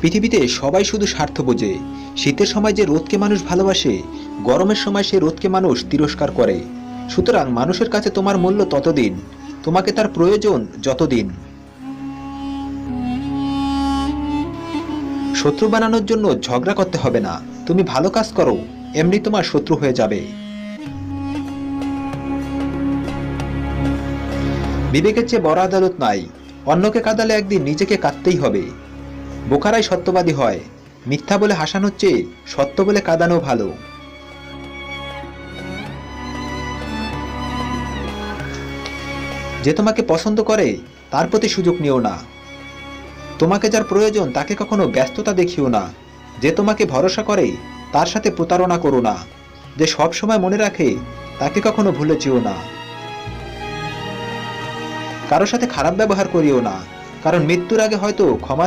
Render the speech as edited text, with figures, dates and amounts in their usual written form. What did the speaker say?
পৃথিবীতে সবাই শুধু স্বার্থ বোঝে। শীতের সময় যে রোদকে মানুষ ভালোবাসে, গরমের সময় সেই রোদকে মানুষ তিরস্কার করে। সুতরাং মানুষের কাছে তোমার মূল্য ততদিন, তোমাকে তার প্রয়োজন যতদিন। শত্রু বানানোর জন্য ঝগড়া করতে হবে না, তুমি ভালো কাজ করো, এমনি তোমার শত্রু হয়ে যাবে। বিবেকের চেয়ে বড় আদালত নাই, অন্যকে কাঁদালে একদিন নিজেকে কাঁদতেই হবে। বোকারাই সত্যবাদী হয়, মিথ্যা বলে হাসানোর চেয়ে সত্য বলে কাঁদানো ভালো। যে তোমাকে পছন্দ করে তার প্রতি সুযোগ নিও না। তোমাকে যার প্রয়োজন তাকে কখনো ব্যস্ততা দেখিও না। যে তোমাকে ভরসা করে তার সাথে প্রতারণা করো না। যে সব সময় মনে রাখে তাকে কখনো ভুলে যেও না। কারোর সাথে খারাপ ব্যবহার করিও না, কারণ মৃত্যুর আগে হয়তো ক্ষমা